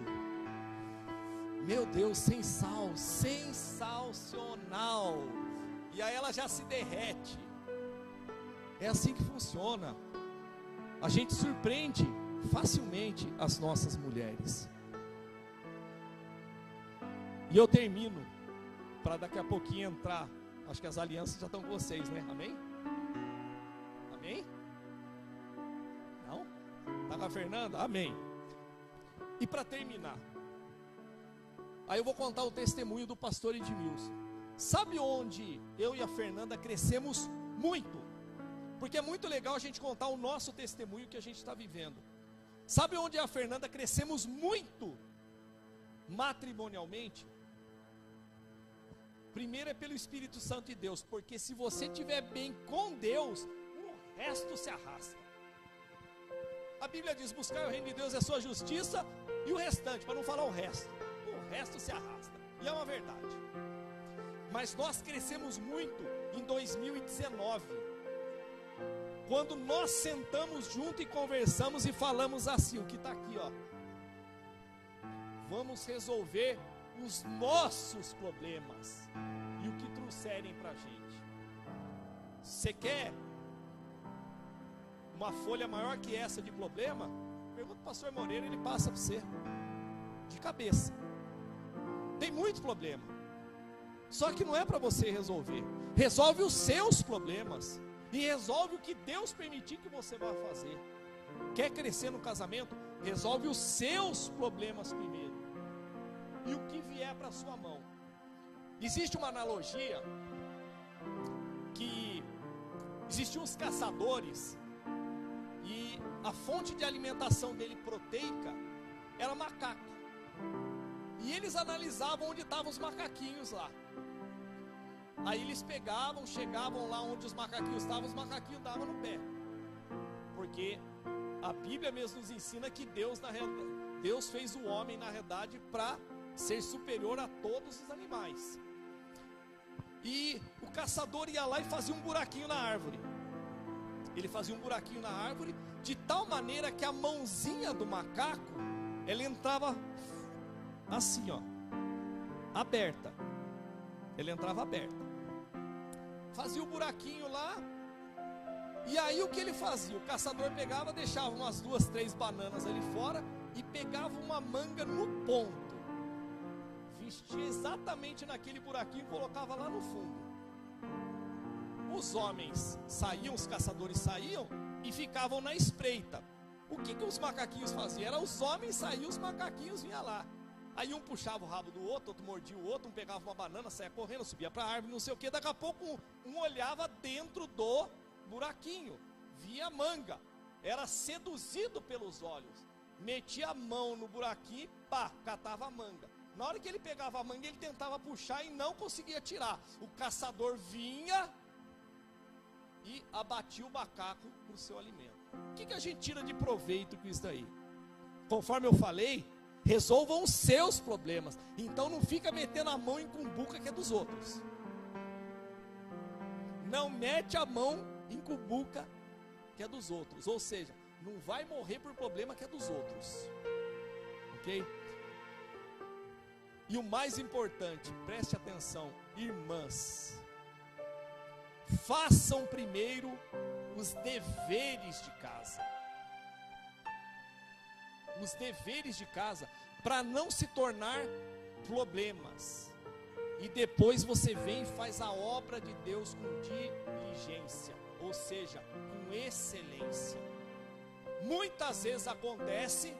Meu Deus, sem sal, sensacional. E aí ela já se derrete. É assim que funciona. A gente surpreende facilmente as nossas mulheres. E eu termino, para daqui a pouquinho entrar. Acho que as alianças já estão com vocês, né? Amém? Amém? Não? Está com a Fernanda? Amém. E para terminar, aí eu vou contar o testemunho do pastor Edmilson. Sabe onde eu e a Fernanda crescemos muito? Porque é muito legal a gente contar o nosso testemunho que a gente está vivendo. Sabe onde eu e a Fernanda crescemos muito matrimonialmente? Primeiro é pelo Espírito Santo de Deus, porque se você estiver bem com Deus, o resto se arrasta. A Bíblia diz, buscar o reino de Deus é a sua justiça, e o restante, para não falar o resto se arrasta, e é uma verdade. Mas nós crescemos muito em 2019, quando nós sentamos junto e conversamos e falamos assim, o que está aqui, ó, vamos resolver os nossos problemas e o que trouxerem para a gente. Você quer uma folha maior que essa de problema? Pergunta para o pastor Moreira, ele passa para você de cabeça. Tem muito problema, só que não é para você resolver. Resolve os seus problemas e resolve o que Deus permitir que você vá fazer. Quer crescer no casamento? Resolve os seus problemas primeiro e o que vier para a sua mão. Existe uma analogia que existiam uns caçadores e a fonte de alimentação dele proteica era macaco. E eles analisavam onde estavam os macaquinhos lá. Aí eles pegavam, chegavam lá onde os macaquinhos estavam, os macaquinhos davam no pé. Porque a Bíblia mesmo nos ensina que Deus fez o homem na realidade para ser superior a todos os animais. E o caçador ia lá e fazia um buraquinho na árvore. Ele fazia um buraquinho na árvore de tal maneira que a mãozinha do macaco, ela entrava assim, ó, aberta. Ele entrava aberta. Fazia o buraquinho lá. E aí o que ele fazia? O caçador pegava, deixava umas 2, 3 bananas ali fora e pegava uma manga no ponto. Vestia exatamente naquele buraquinho e colocava lá no fundo. Os homens saíam, os caçadores saíam e ficavam na espreita. O que os macaquinhos faziam? Era os homens saíam, os macaquinhos vinham lá. Aí um puxava o rabo do outro mordia o outro, um pegava uma banana, saia correndo, subia para a árvore, não sei o que. Daqui a pouco um olhava dentro do buraquinho, via a manga, era seduzido pelos olhos, metia a mão no buraquinho e pá, catava a manga. Na hora que ele pegava a manga, ele tentava puxar e não conseguia tirar. O caçador vinha e abatia o macaco para o seu alimento. O que a gente tira de proveito com isso daí? Conforme eu falei, resolvam os seus problemas. Então não fica metendo a mão em cumbuca que é dos outros. Não mete a mão em cumbuca que é dos outros. Ou seja, não vai morrer por problema que é dos outros. Ok? E o mais importante, preste atenção, irmãs. Façam primeiro os deveres de casa. Os deveres de casa, para não se tornar problemas. E depois você vem e faz a obra de Deus com diligência, ou seja, com excelência. Muitas vezes acontece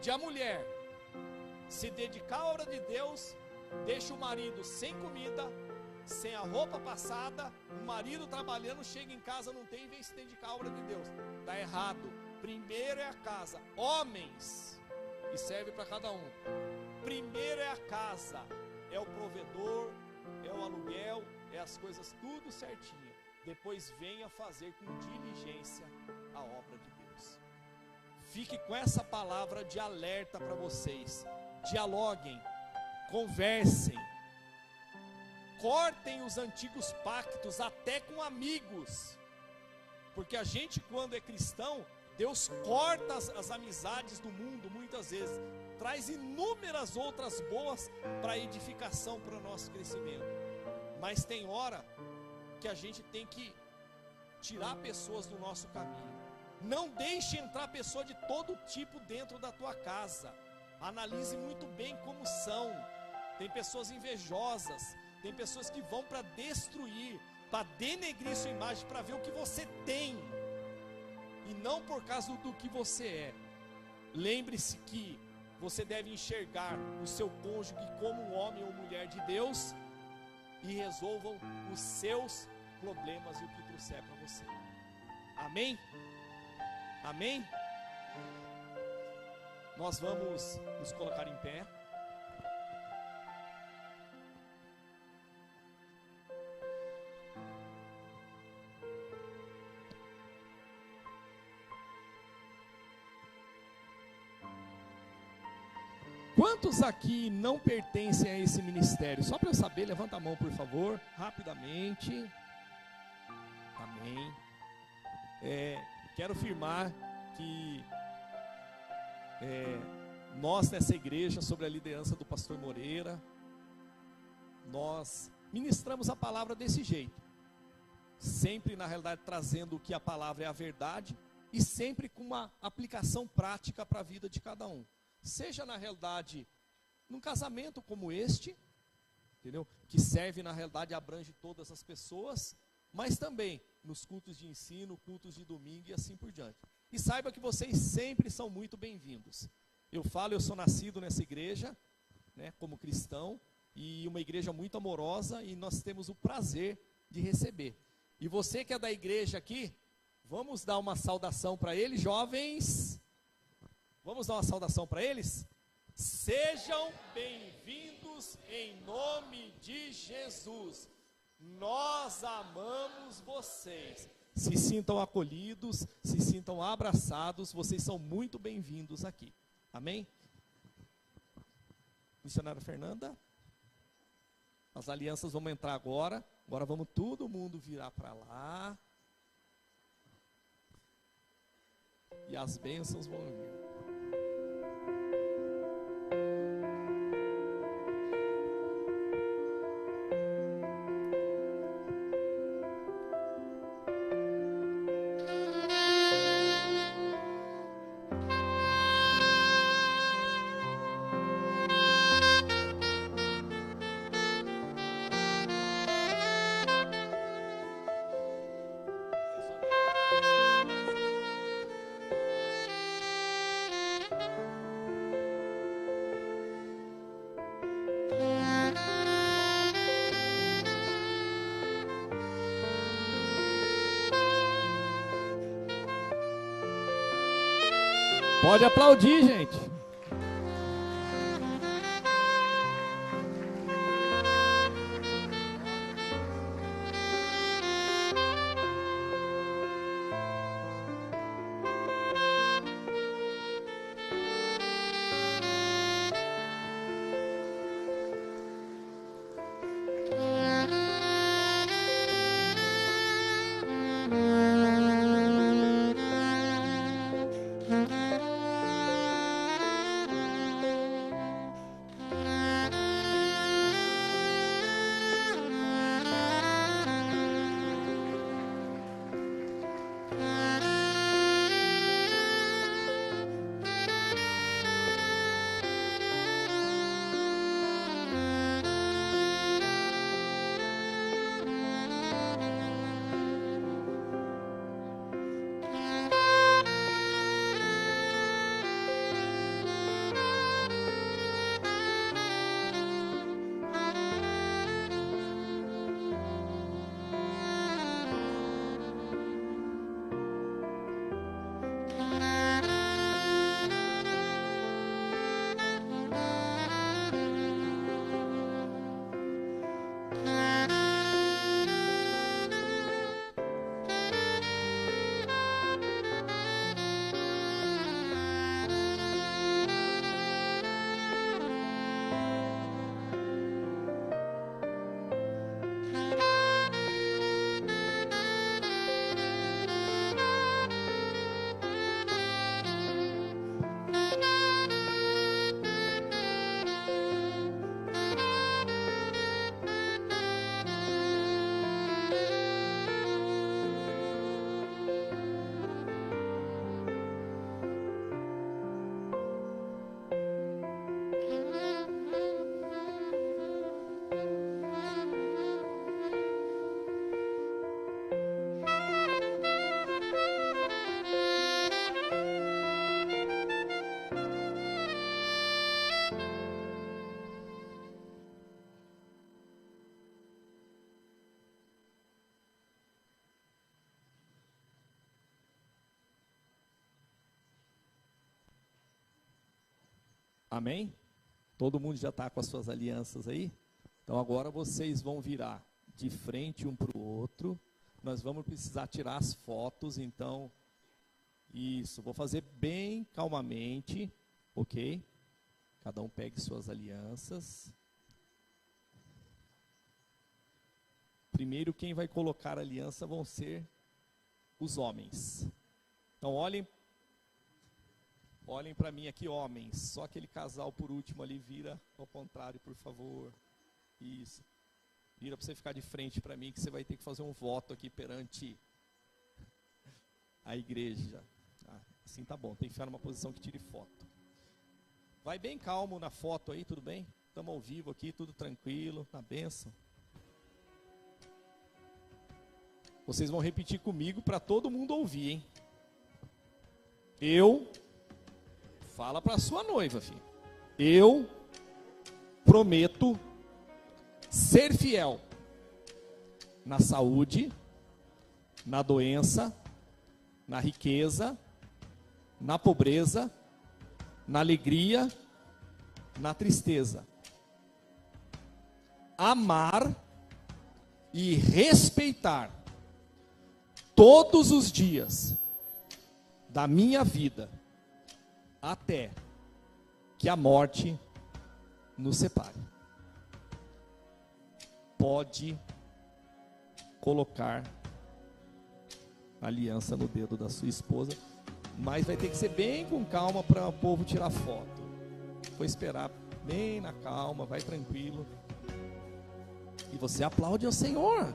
de a mulher se dedicar à obra de Deus, deixa o marido sem comida, sem a roupa passada, o marido trabalhando, chega em casa, não tem, e vem se dedicar à obra de Deus. Está errado. Primeiro é a casa. Homens, e serve para cada um. Primeiro é a casa, é o provedor, é o aluguel, é as coisas tudo certinho. Depois venha fazer com diligência a obra de Deus. Fique com essa palavra de alerta para vocês. Dialoguem, conversem, cortem os antigos pactos até com amigos, porque a gente, quando é cristão, Deus corta as amizades do mundo muitas vezes, traz inúmeras outras boas para edificação, para o nosso crescimento. Mas tem hora que a gente tem que tirar pessoas do nosso caminho. Não deixe entrar pessoa de todo tipo dentro da tua casa. Analise muito bem como são. Tem pessoas invejosas, tem pessoas que vão para destruir, para denegrir sua imagem, para ver o que você tem, e não por causa do que você é. Lembre-se que você deve enxergar o seu cônjuge como um homem ou mulher de Deus, e resolvam os seus problemas e o que trouxer para você. Amém? Amém? Nós vamos nos colocar em pé. Quantos aqui não pertencem a esse ministério? Só para eu saber, levanta a mão, por favor, rapidamente. Amém. Quero afirmar que nós nessa igreja, sobre a liderança do pastor Moreira, nós ministramos a palavra desse jeito, sempre na realidade trazendo o que a palavra é a verdade, e sempre com uma aplicação prática para a vida de cada um. Seja na realidade num casamento como este, entendeu? Que serve na realidade, abrange todas as pessoas, mas também nos cultos de ensino, cultos de domingo e assim por diante. E saiba que vocês sempre são muito bem-vindos. Eu sou nascido nessa igreja, né, como cristão, e uma igreja muito amorosa, e nós temos o prazer de receber. E você que é da igreja aqui, vamos dar uma saudação para eles, jovens. Vamos dar uma saudação para eles? Sejam bem-vindos em nome de Jesus. Nós amamos vocês. Se sintam acolhidos, se sintam abraçados, vocês são muito bem-vindos aqui. Amém? Missionária Fernanda, as alianças vão entrar agora. Agora vamos todo mundo virar para lá. E as bênçãos vão vir. Pode aplaudir, gente. Amém? Todo mundo já está com as suas alianças aí? Então agora vocês vão virar de frente um para o outro. Nós vamos precisar tirar as fotos, então, isso, vou fazer bem calmamente, ok? Cada um pegue suas alianças. Primeiro, quem vai colocar a aliança vão ser os homens. Então, olhem para mim aqui, homens. Só aquele casal por último ali, vira ao contrário, por favor. Isso. Vira para você ficar de frente para mim, que você vai ter que fazer um voto aqui perante a igreja. Assim tá bom, tem que ficar numa posição que tire foto. Vai bem calmo na foto aí, tudo bem? Estamos ao vivo aqui, tudo tranquilo, na bênção. Vocês vão repetir comigo para todo mundo ouvir, hein? Fala para sua noiva, filho. Eu prometo ser fiel na saúde, na doença, na riqueza, na pobreza, na alegria, na tristeza. Amar e respeitar todos os dias da minha vida, até que a morte nos separe. Pode colocar a aliança no dedo da sua esposa, mas vai ter que ser bem com calma para o povo tirar foto. Vou esperar bem na calma, vai tranquilo. E você aplaude ao Senhor.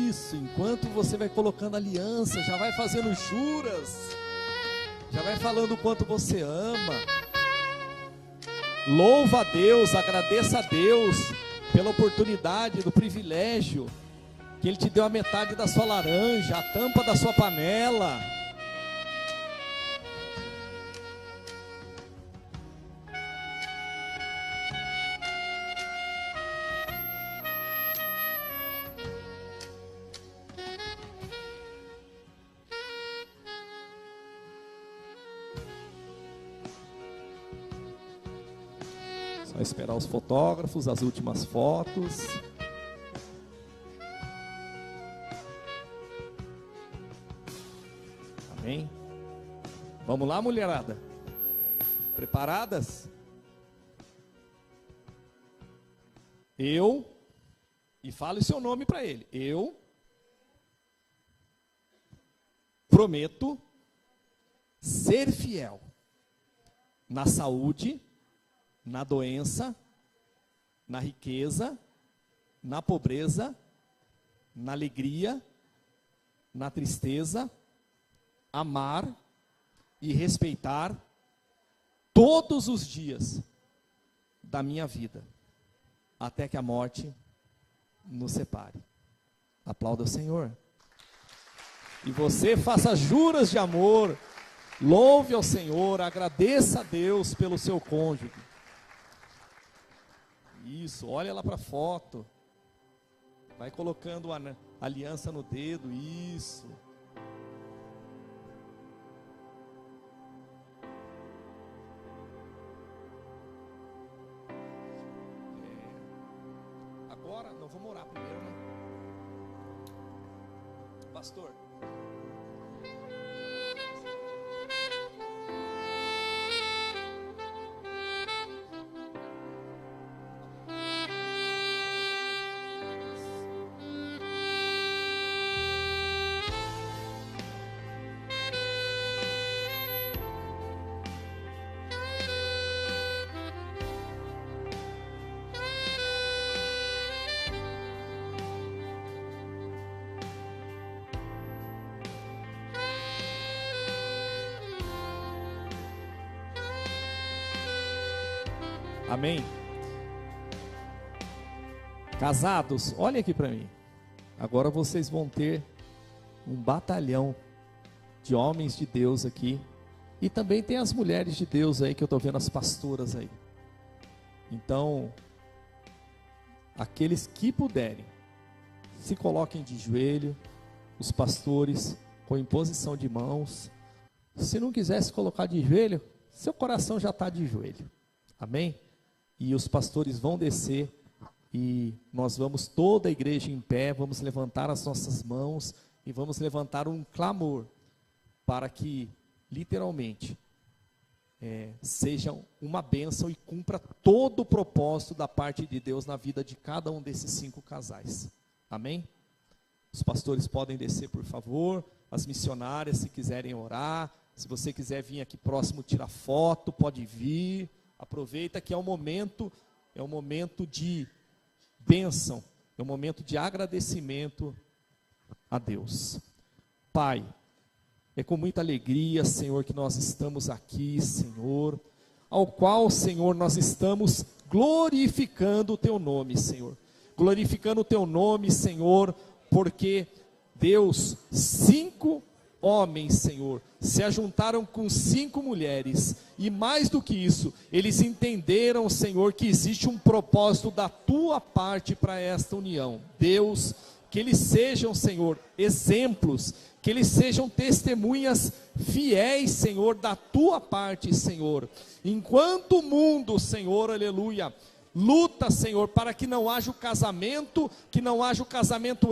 Isso, enquanto você vai colocando aliança, já vai fazendo juras, já vai falando o quanto você ama. Louva a Deus, agradeça a Deus pela oportunidade, do privilégio que Ele te deu a metade da sua laranja, a tampa da sua panela. Só esperar os fotógrafos, as últimas fotos. Amém? Vamos lá, mulherada? Preparadas? e fale o seu nome para ele, eu prometo ser fiel na saúde, na doença, na riqueza, na pobreza, na alegria, na tristeza, amar e respeitar todos os dias da minha vida, até que a morte nos separe. Aplauda o Senhor. E você faça juras de amor, louve ao Senhor, agradeça a Deus pelo seu cônjuge. Isso, olha lá para a foto. Vai colocando a aliança no dedo, isso. Agora, não, vamos orar primeiro, né? Pastor. Amém? Casados, olhem aqui para mim. Agora vocês vão ter um batalhão de homens de Deus aqui. E também tem as mulheres de Deus aí, que eu estou vendo as pastoras aí. Então, aqueles que puderem, se coloquem de joelho. Os pastores com imposição de mãos. Se não quiser se colocar de joelho, seu coração já está de joelho. Amém? E os pastores vão descer e nós vamos, toda a igreja em pé, vamos levantar as nossas mãos e vamos levantar um clamor para que, literalmente, seja uma bênção e cumpra todo o propósito da parte de Deus na vida de cada um desses 5 casais. Amém? Os pastores podem descer, por favor. As missionárias, se quiserem orar. Se você quiser vir aqui próximo tirar foto, pode vir. Aproveita que é um momento de bênção, é um momento de agradecimento a Deus. Pai, é com muita alegria, Senhor, que nós estamos aqui, Senhor, ao qual, Senhor, nós estamos glorificando o Teu nome, Senhor. Glorificando o Teu nome, Senhor, porque, Deus, 5 homens, Senhor, se ajuntaram com 5 mulheres, e mais do que isso, eles entenderam, Senhor, que existe um propósito da Tua parte para esta união. Deus, que eles sejam, Senhor, exemplos, que eles sejam testemunhas fiéis, Senhor, da Tua parte, Senhor. Enquanto o mundo, Senhor, aleluia, luta, Senhor, para que não haja o casamento,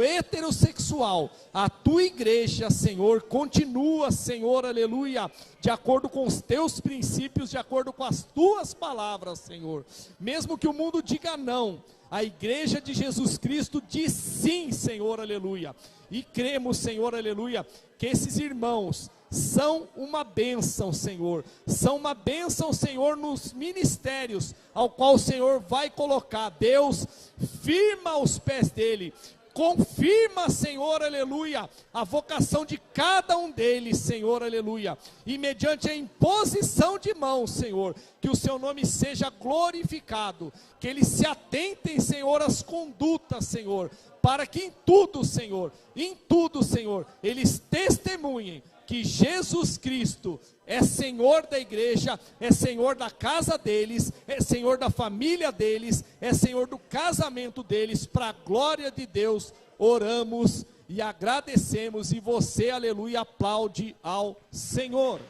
heterossexual. A Tua igreja, Senhor, continua, Senhor, aleluia, de acordo com os Teus princípios, de acordo com as Tuas palavras, Senhor. Mesmo que o mundo diga não, a igreja de Jesus Cristo diz sim, Senhor, aleluia. E cremos, Senhor, aleluia, que esses irmãos são uma bênção, Senhor. São uma bênção, Senhor, nos ministérios ao qual o Senhor vai colocar. Deus, firma os pés dele. Confirma, Senhor, aleluia, a vocação de cada um deles, Senhor, aleluia. E mediante a imposição de mãos, Senhor, que o Seu nome seja glorificado. Que eles se atentem, Senhor, às condutas, Senhor. Para que em tudo, Senhor, eles testemunhem que Jesus Cristo é Senhor da igreja, é Senhor da casa deles, é Senhor da família deles, é Senhor do casamento deles. Para a glória de Deus, oramos e agradecemos, e você, aleluia, aplaude ao Senhor.